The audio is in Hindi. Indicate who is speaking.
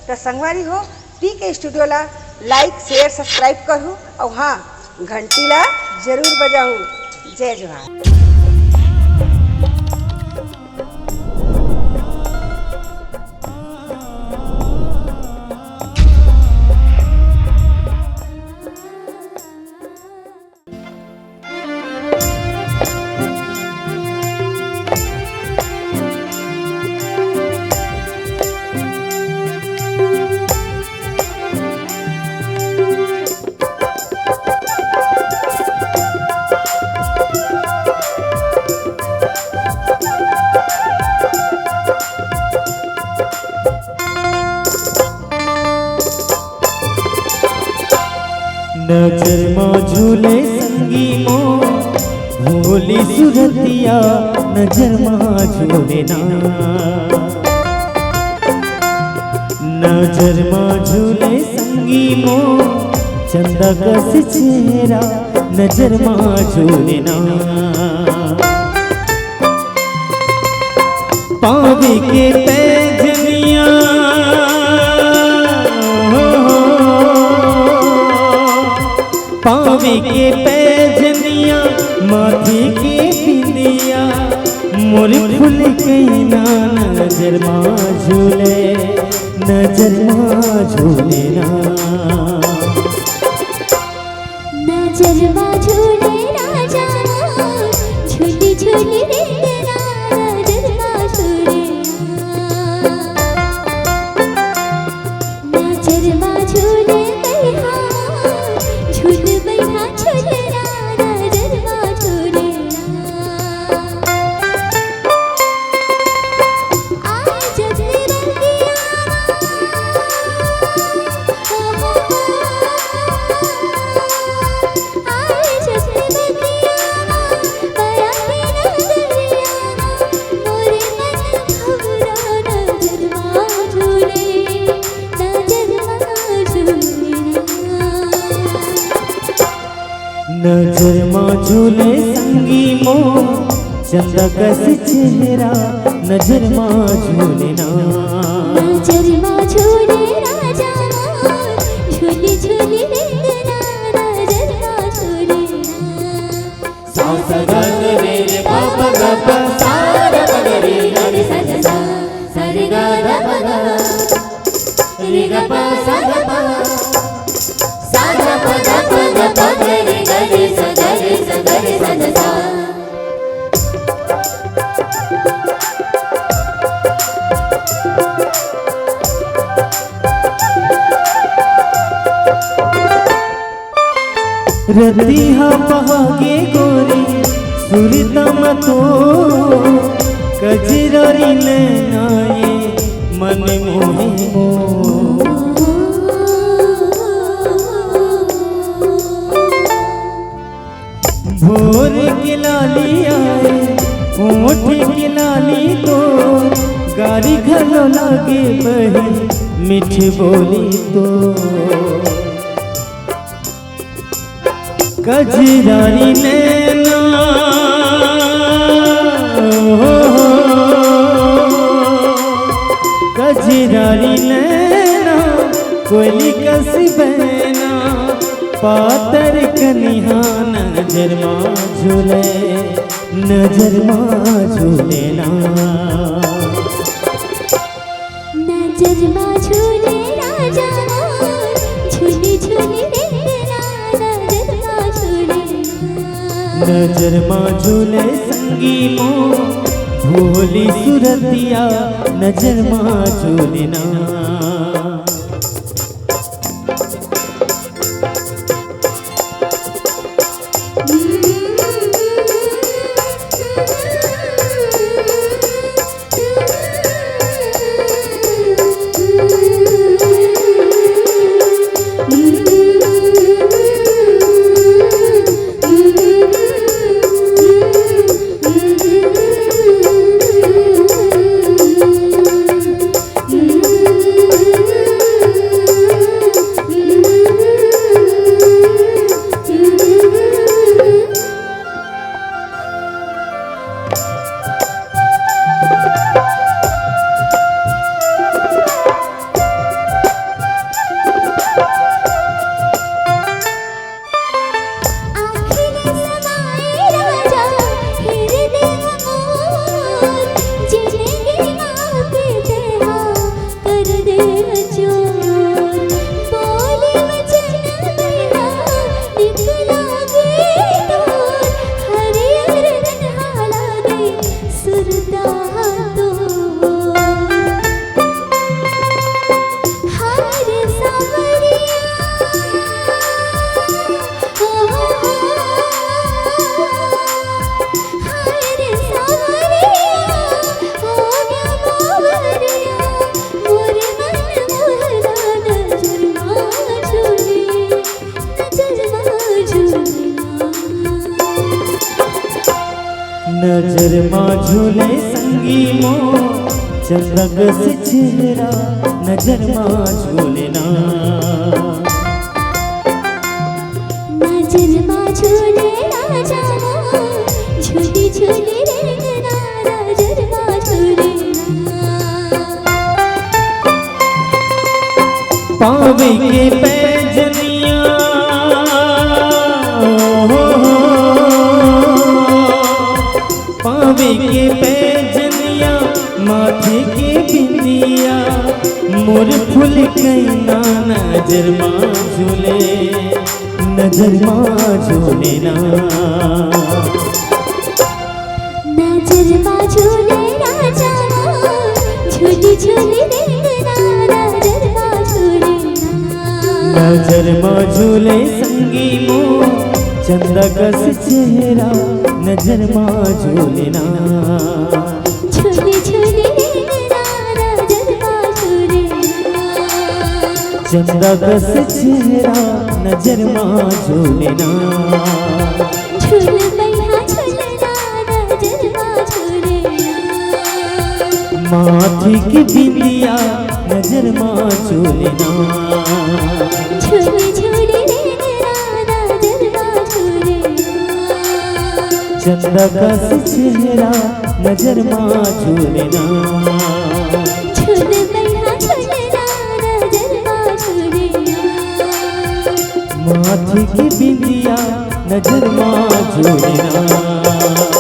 Speaker 1: तो संगवारी हो पीके स्टूडियो ला लाइक शेयर सब्सक्राइब करूँ और हाँ घंटी ला जरूर बजाऊँ। जय जोहार।
Speaker 2: नजर में झूले संगी मो भोली सुरतिया नजर में झूले ना। नजर में झूले संगी मो चंदा कस चेहरा नजर में झूले ना। पावी के पैजनिया पावी के पैजनिया माथे के बिंदिया मोर फूल कैना नजर माँ झूले नजर माँ झूले ना।
Speaker 3: नजर माँ झूले राजा झूली झूली रेंगना नजर माँ झूले नजर माँ झूले
Speaker 2: नजर माँ झूले संगी मो चंदा कस चेहरा नजर माँ झूले ना।
Speaker 3: नजर माँ झूले राजा झूली झूली रेंगना नजर माँ झूले
Speaker 2: सा सा गा रे रे पा पा गा पा सा रा पा गा रे गा रे सा सा सा सा रे गा रा पा गा रे गा पा सा गा पा सा गा पा गा पा गा पा गा रे गा रे सा गा रे सा गा रे सा सा सा। रतिहा बहागे गोरी सुरतम तो कजरारी नैनाए मन मोहे मो। भोर की लाली आए ओठ की लाली तो गारी घलो लागे बही मीठी बोली तो कजरारी नैना कजरारी नैना कोयली कसी बहना पातर कनिहा नजर माँ झूले नजर माँ झूले ना।
Speaker 3: नजर माँ झूले राजा झूली झूली रेंगना नजर माँ झूले
Speaker 2: नजर माँ झूले संगी मो भोली सुरतिया नजर माँ झूले ना।
Speaker 4: नजर माँ झूले संगी मो चंदक से चेहरा नजर माँ झूले ना
Speaker 3: नजर माँ झूले राजा मोर झूली झूली रेंगना नजर माँ झूले
Speaker 4: पावे के पैजनिया पावे के पैजनिया माथे के बिंदिया मोर फूल कैना नजर माँ झूले नजर माँ झूले ना
Speaker 3: नजर माँ झूले राजा मोर झूली झूली रेंगना नजर माँ झूले
Speaker 4: नजर माँ झूले संगी मो चंदक से चेहरा नजर माँ झूले ना
Speaker 3: झूली झूली रेंगना नजर माँ झूले
Speaker 4: चंदक से चेहरा नजर माँ झूले ना
Speaker 3: झूल मैया झूलना नजर माँ झूले
Speaker 4: माथी की बिंदिया नजर माँ झूले ना
Speaker 3: झूली झूली रेंगना नजर माँ झूले
Speaker 4: चंदक से चेहरा नजर माँ झूले ना
Speaker 3: झूल मैया झूलना नजर माँ झूले
Speaker 4: माथी की बिंदिया नजर माँ झूले ना